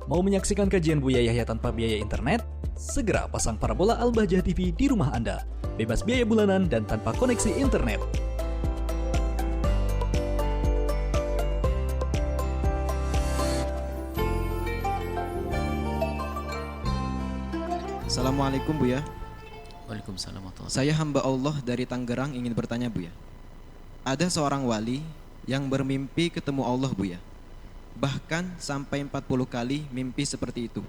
Mau menyaksikan kajian Buya Yahya tanpa biaya internet? Segera pasang parabola Al-Bahjah TV di rumah Anda. Bebas biaya bulanan dan tanpa koneksi internet. Assalamualaikum Buya. Waalaikumsalam warahmatullahi Saya hamba Allah dari Tangerang ingin bertanya Buya. Ada seorang wali yang bermimpi ketemu Allah Buya. Bahkan sampai 40 kali mimpi seperti itu.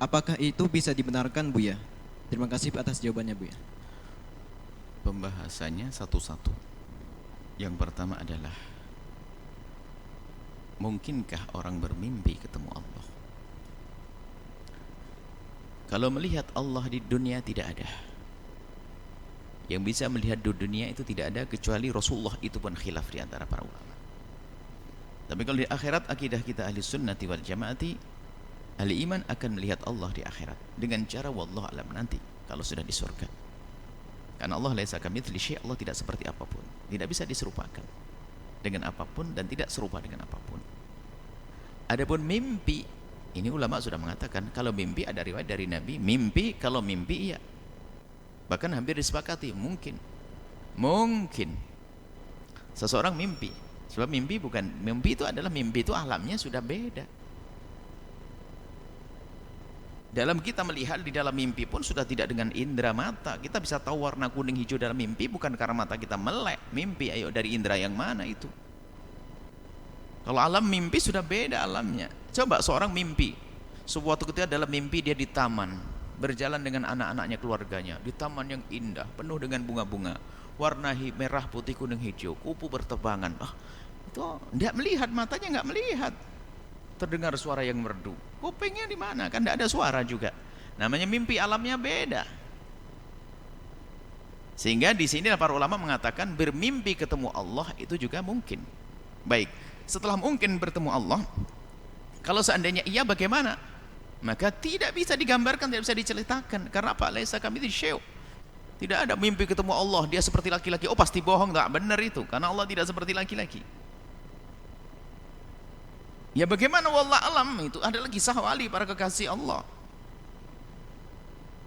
Apakah itu bisa dibenarkan Buya? Terima kasih atas jawabannya Buya. Pembahasannya satu-satu. Yang pertama adalah, mungkinkah orang bermimpi ketemu Allah? Kalau melihat Allah di dunia tidak ada. Yang bisa melihat di dunia itu tidak ada kecuali Rasulullah, itu pun khilaf di antara para ulama. Tapi kalau di akhirat, akidah kita ahli sunnati wal jamaati, ahli iman akan melihat Allah di akhirat dengan cara wallahu alam nanti kalau sudah di surga. Karena Allah laisa kamitslihi syai', Allah tidak seperti apapun, tidak bisa diserupakan dengan apapun dan tidak serupa dengan apapun. Adapun mimpi, ini ulama sudah mengatakan kalau mimpi ada riwayat dari Nabi, mimpi kalau mimpi iya. Bahkan hampir disepakati mungkin seseorang mimpi. Sebab mimpi itu adalah mimpi itu alamnya sudah beda. Dalam kita melihat di dalam mimpi pun sudah tidak dengan indera mata. Kita bisa tahu warna kuning hijau dalam mimpi bukan karena mata kita melek. Mimpi ayo dari indera yang mana itu? Kalau alam mimpi sudah beda alamnya. Coba seorang mimpi, suatu ketika dalam mimpi dia di taman, berjalan dengan anak-anaknya, keluarganya di taman yang indah, penuh dengan bunga-bunga, warna merah, putih, kuning, hijau, kupu bertebangan. Itu tidak melihat, matanya nggak melihat. Terdengar suara yang merdu, kupingnya di mana? Kan tidak ada suara juga. Namanya mimpi, alamnya beda. Sehingga di sini para ulama mengatakan bermimpi ketemu Allah itu juga mungkin. Baik, setelah mungkin bertemu Allah, kalau seandainya iya bagaimana? Maka tidak bisa digambarkan, tidak bisa diceritakan. Karena apa? Laisa kamitslihi syai'. Tidak ada mimpi ketemu Allah, dia seperti laki-laki. Oh pasti bohong, tak benar itu. Karena Allah tidak seperti laki-laki. Ya bagaimana wallah alam, itu adalah kisah wali para kekasih Allah.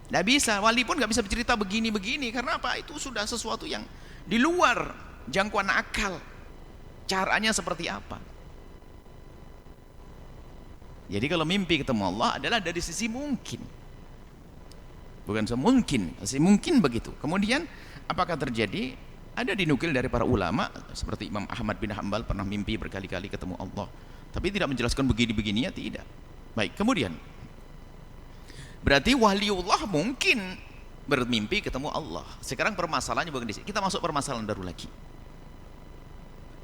Tidak bisa, wali pun tidak bisa bercerita begini-begini. Karena apa? Itu sudah sesuatu yang di luar jangkauan akal. Caranya seperti apa? Jadi kalau mimpi ketemu Allah adalah dari sisi mungkin, bukan semungkin, masih mungkin begitu. Kemudian apakah terjadi? Ada dinukil dari para ulama seperti Imam Ahmad bin Hanbal pernah mimpi berkali-kali ketemu Allah, tapi tidak menjelaskan begini-begininya, tidak. Baik, kemudian berarti waliullah mungkin bermimpi ketemu Allah. Sekarang permasalahannya bukan di sini. Kita masuk permasalahan baru lagi.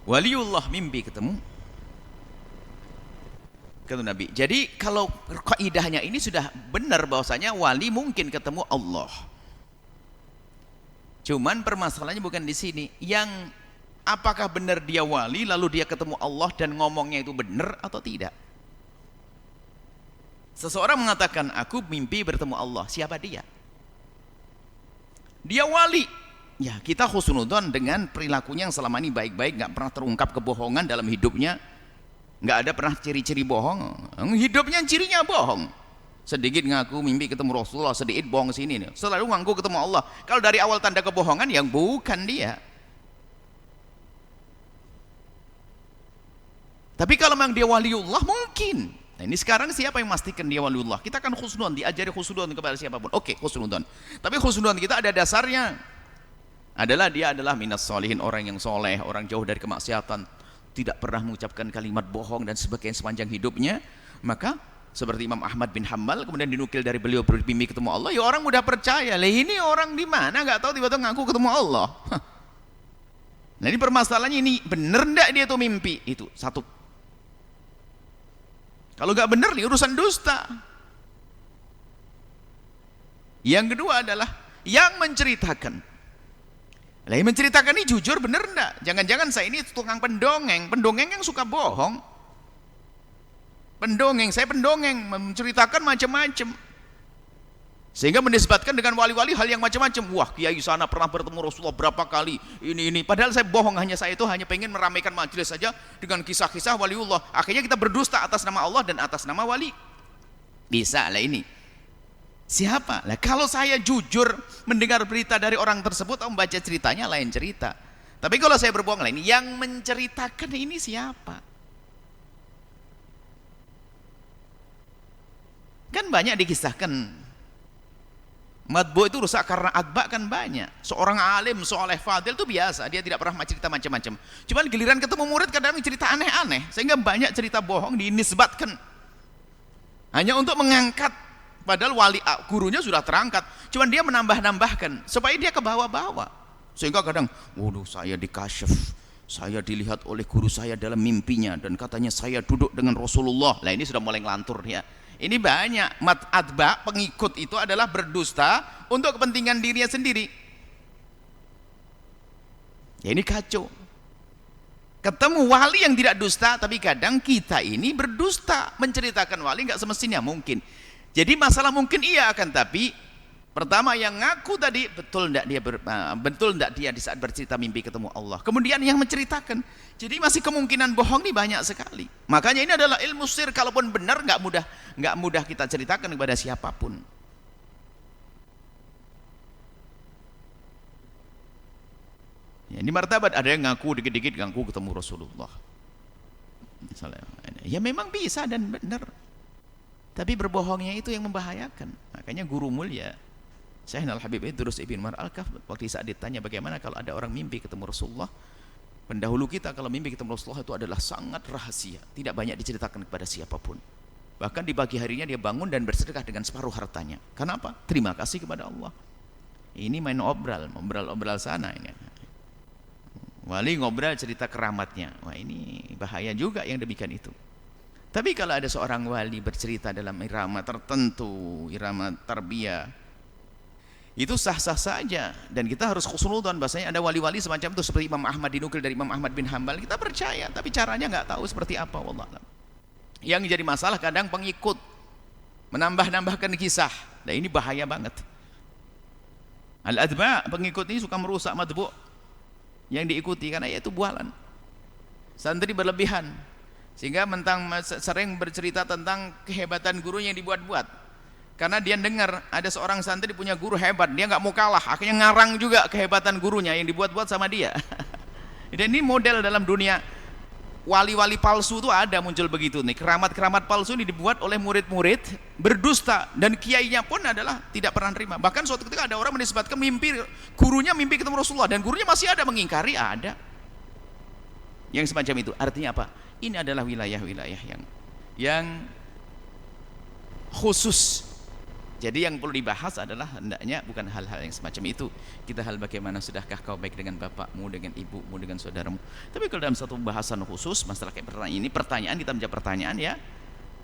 Waliullah mimpi ketemu Nabi. Jadi kalau kaidahnya ini sudah benar bahwasanya wali mungkin ketemu Allah. Cuman permasalahannya bukan di sini. Yang apakah benar dia wali lalu dia ketemu Allah dan ngomongnya itu benar atau tidak? Seseorang mengatakan aku mimpi bertemu Allah. Siapa dia? Dia wali. Ya, kita husnudzon dengan perilakunya yang selama ini baik-baik, nggak pernah terungkap kebohongan dalam hidupnya. Nggak ada pernah ciri-ciri bohong. Hidupnya cirinya bohong. Sedikit ngaku mimpi ketemu Rasulullah, sedikit bohong sini nih. Selalu ngaku ketemu Allah. Kalau dari awal tanda kebohongan yang bukan dia. Tapi kalau memang dia waliullah mungkin. Nah ini sekarang siapa yang memastikan dia waliullah? Kita kan husnudzon, diajari husnudzon kepada siapapun. Oke, husnudzon. Tapi husnudzon kita ada dasarnya. Dia adalah minas solihin, orang yang soleh, orang jauh dari kemaksiatan, tidak pernah mengucapkan kalimat bohong dan sebagainya sepanjang hidupnya. Maka seperti Imam Ahmad bin Hanbal kemudian dinukil dari beliau bermimpi ketemu Allah, ya orang mudah percaya. Lah ini orang di mana nggak tahu tiba-tiba ngaku ketemu Allah. Nah ini permasalahannya, ini bener ndak dia tuh mimpi? Itu satu. Kalau nggak bener nih urusan dusta. Yang kedua adalah yang menceritakan. Lah yang menceritakan ini jujur bener enggak? Jangan-jangan saya ini tukang pendongeng yang suka bohong. Saya pendongeng, menceritakan macam-macam. Sehingga menisbatkan dengan wali-wali hal yang macam-macam. Wah, kiai sana pernah bertemu Rasulullah berapa kali, ini. Padahal saya bohong, saya itu hanya pengen meramaikan majelis saja dengan kisah-kisah waliullah. Akhirnya kita berdusta atas nama Allah dan atas nama wali. Bisa lah ini. Siapa? Lah kalau saya jujur mendengar berita dari orang tersebut atau membaca ceritanya lain cerita. Tapi kalau saya berbohong lah ini, yang menceritakan ini siapa? Kan banyak dikisahkan. Matbu itu rusak karena atba kan banyak. Seorang alim, soleh, fadil itu biasa, dia tidak pernah cerita macam-macam. Cuman giliran ketemu murid kadang cerita aneh-aneh, sehingga banyak cerita bohong dinisbatkan. Hanya untuk mengangkat, padahal wali gurunya sudah terangkat, cuman dia menambah-nambahkan supaya dia ke bawah-bawah. Sehingga kadang, waduh saya dikasyaf, saya dilihat oleh guru saya dalam mimpinya dan katanya saya duduk dengan Rasulullah. Lah ini sudah mulai ngelantur ya. Ini banyak atba, pengikut itu adalah berdusta untuk kepentingan dirinya sendiri. Ya ini kacau. Ketemu wali yang tidak dusta, tapi kadang kita ini berdusta menceritakan wali nggak semestinya mungkin. Jadi masalah mungkin iya, akan tapi pertama yang ngaku tadi betul enggak dia di saat bercerita mimpi ketemu Allah. Kemudian yang menceritakan. Jadi masih kemungkinan bohong nih banyak sekali. Makanya ini adalah ilmu sir, kalaupun benar nggak mudah kita ceritakan kepada siapapun. Ya, ini martabat, ada yang ngaku dikit-dikit ngaku ketemu Rasulullah. Misalnya, ya memang bisa dan benar. Tapi berbohongnya itu yang membahayakan. Makanya guru mulia Syekh Al-Habib Idrus Ibn Umar Al-Kaf waktu saat ditanya bagaimana kalau ada orang mimpi ketemu Rasulullah, pendahulu kita kalau mimpi ketemu Rasulullah itu adalah sangat rahasia, tidak banyak diceritakan kepada siapapun. Bahkan di pagi harinya dia bangun dan bersedekah dengan separuh hartanya. Kenapa? Terima kasih kepada Allah. Ini main obral sana ini. Wali ngobrol cerita keramatnya. Wah ini bahaya juga yang demikian itu. Tapi kalau ada seorang wali bercerita dalam irama tertentu, irama tarbiyah, itu sah-sah saja, dan kita harus khusnudzon bahasanya ada wali-wali semacam itu seperti Imam Ahmad, dinukil dari Imam Ahmad bin Hambal, kita percaya, tapi caranya nggak tahu seperti apa, wallahualam. Yang jadi masalah kadang pengikut menambah-nambahkan kisah. Nah ini bahaya banget. Al-adba, pengikut ini suka merusak matbu yang diikuti karena itu bualan. Santri berlebihan sehingga sering bercerita tentang kehebatan gurunya yang dibuat-buat. Karena dia dengar ada seorang santri punya guru hebat, dia nggak mau kalah, akhirnya ngarang juga kehebatan gurunya yang dibuat-buat sama dia. Dan ini model dalam dunia wali-wali palsu itu ada muncul begitu nih. Keramat-keramat palsu ini dibuat oleh murid-murid berdusta, dan kiainya pun adalah tidak pernah terima. Bahkan suatu ketika ada orang menisbatkan gurunya mimpi ketemu Rasulullah, dan gurunya masih ada mengingkari, ada yang semacam itu. Artinya apa? Ini adalah wilayah-wilayah yang khusus. Jadi yang perlu dibahas adalah hendaknya bukan hal-hal yang semacam itu. Kita hal bagaimana sudahkah kau baik dengan bapakmu, dengan ibumu, dengan saudaramu. Tapi kalau dalam satu bahasan khusus masalah kayak pertanyaan kita menjawab pertanyaan ya.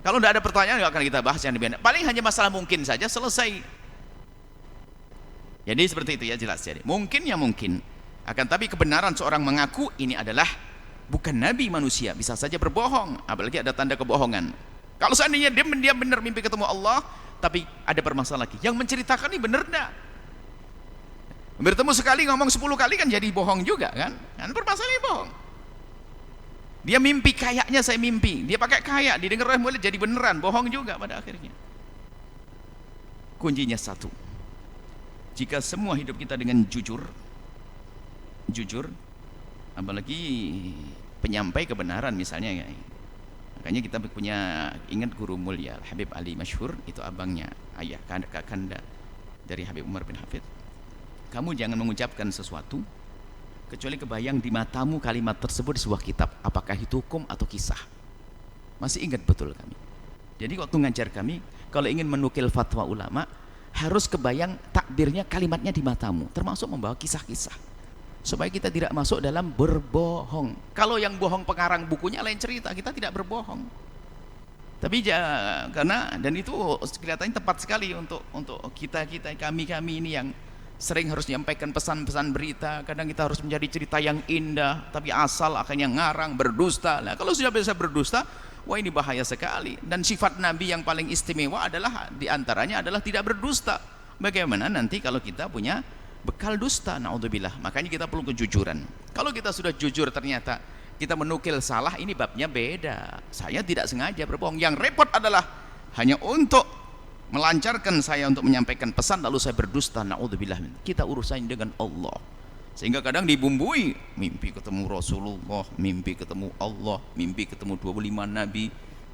Kalau tidak ada pertanyaan nggak akan kita bahas yang lebih. Paling hanya masalah mungkin saja selesai. Jadi seperti itu ya, jelas. Jadi mungkin ya mungkin. Akan tapi kebenaran seorang mengaku ini adalah bukan nabi manusia, bisa saja berbohong, apalagi ada tanda kebohongan. Kalau seandainya dia benar mimpi ketemu Allah, tapi ada permasalahan lagi. Yang menceritakan ini benar enggak? Bertemu sekali ngomong 10 kali kan jadi bohong juga kan? Kan permasalahannya bohong. Dia mimpi kayaknya saya mimpi. Dia pakai kayak, didengar oleh murid jadi beneran, bohong juga pada akhirnya. Kuncinya satu. Jika semua hidup kita dengan jujur, apalagi penyampai kebenaran misalnya ya. Makanya kita punya, ingat guru mulia Habib Ali Masyhur, itu abangnya, ayah kakak kanda dari Habib Umar bin Hafid. Kamu jangan mengucapkan sesuatu kecuali kebayang di matamu kalimat tersebut di sebuah kitab, apakah itu hukum atau kisah. Masih ingat betul kami. Jadi waktu ngajar kami, kalau ingin menukil fatwa ulama, harus kebayang takbirnya, kalimatnya di matamu, termasuk membawa kisah-kisah, supaya kita tidak masuk dalam berbohong. Kalau yang bohong pengarang bukunya lain cerita, kita tidak berbohong. Tapi karena, dan itu kelihatannya tepat sekali untuk kami ini yang sering harus menyampaikan pesan-pesan berita. Kadang kita harus menjadi cerita yang indah, tapi asal akhirnya ngarang, berdusta. Nah, kalau sudah bisa berdusta, wah ini bahaya sekali. Dan sifat Nabi yang paling istimewa adalah, diantaranya adalah tidak berdusta. Bagaimana nanti kalau kita punya bekal dusta, naudzubillah. Makanya kita perlu kejujuran. Kalau kita sudah jujur ternyata kita menukil salah, ini babnya beda. Saya tidak sengaja berbohong. Yang repot adalah hanya untuk melancarkan saya untuk menyampaikan pesan lalu saya berdusta, naudzubillah. Kita urusannya dengan Allah. Sehingga kadang dibumbui, mimpi ketemu Rasulullah, mimpi ketemu Allah, mimpi ketemu 25 nabi,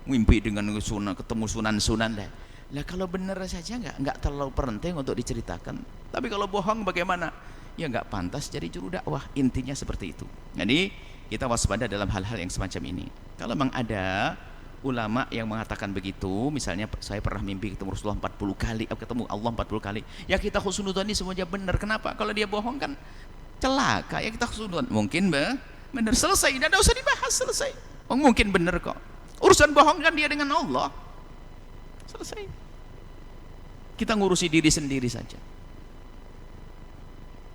mimpi dengan ketemu sunan-sunan lah. Lah kalau benar saja enggak terlalu penting untuk diceritakan. Tapi kalau bohong bagaimana? Ya enggak pantas jadi juru dakwah. Intinya seperti itu. Jadi kita waspada dalam hal-hal yang semacam ini. Kalau memang ada ulama yang mengatakan begitu, misalnya saya pernah mimpi ketemu Rasulullah 40 kali, ketemu Allah 40 kali, ya kita husnudzon ini semuanya benar. Kenapa? Kalau dia bohong kan celaka, ya kita husnudzon. Mungkin benar, selesai, tidak usah dibahas, selesai. Oh, mungkin benar kok. Urusan bohong kan dia dengan Allah. Selesai. Kita ngurusi diri sendiri saja.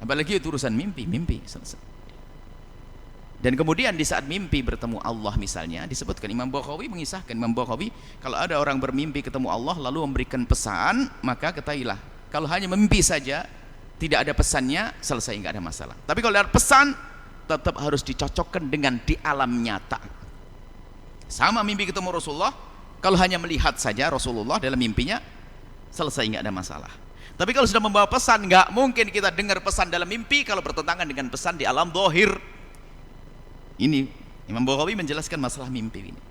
Apalagi itu urusan mimpi, selesai. Dan kemudian di saat mimpi bertemu Allah misalnya, disebutkan Imam Bukhari mengisahkan, Imam Bukhari, kalau ada orang bermimpi ketemu Allah lalu memberikan pesan, maka ketahuilah, kalau hanya mimpi saja tidak ada pesannya, selesai, nggak ada masalah. Tapi kalau ada pesan, tetap harus dicocokkan dengan di alam nyata. Sama mimpi ketemu Rasulullah, kalau hanya melihat saja Rasulullah dalam mimpinya, selesai, nggak ada masalah. Tapi kalau sudah membawa pesan, nggak mungkin kita dengar pesan dalam mimpi kalau bertentangan dengan pesan di alam zahir. Ini Imam Bukhari menjelaskan masalah mimpi ini.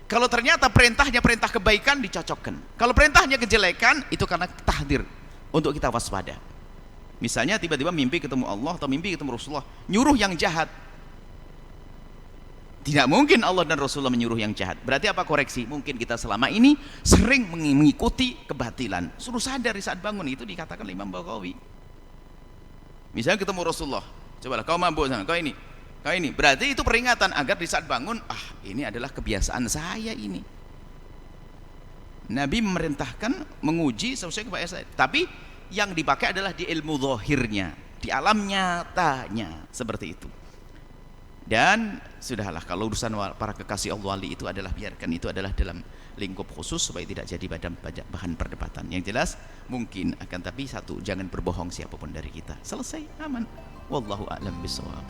Kalau ternyata perintahnya perintah kebaikan, dicocokkan. Kalau perintahnya kejelekan, itu karena tahdir untuk kita waspada. Misalnya tiba-tiba mimpi ketemu Allah atau mimpi ketemu Rasulullah, nyuruh yang jahat. Tidak mungkin Allah dan Rasulullah menyuruh yang jahat. Berarti apa koreksi? Mungkin kita selama ini sering mengikuti kebatilan. Suruh sadar di saat bangun, itu dikatakan oleh Imam Bukhari. Misalnya ketemu Rasulullah, cobalah kau mabuk sana, kau ini, berarti itu peringatan agar di saat bangun, ini adalah kebiasaan saya ini. Nabi memerintahkan menguji sesuai kebiasaan saya, tapi yang dipakai adalah di ilmu zahirnya, di alam nyatanya, seperti itu. Dan sudahlah, kalau urusan para kekasih Allah wali itu adalah, biarkan itu adalah dalam lingkup khusus supaya tidak jadi bahan perdebatan. Yang jelas mungkin akan, tapi satu, jangan berbohong siapapun dari kita. Selesai, aman. Wallahu a'lam bishawab.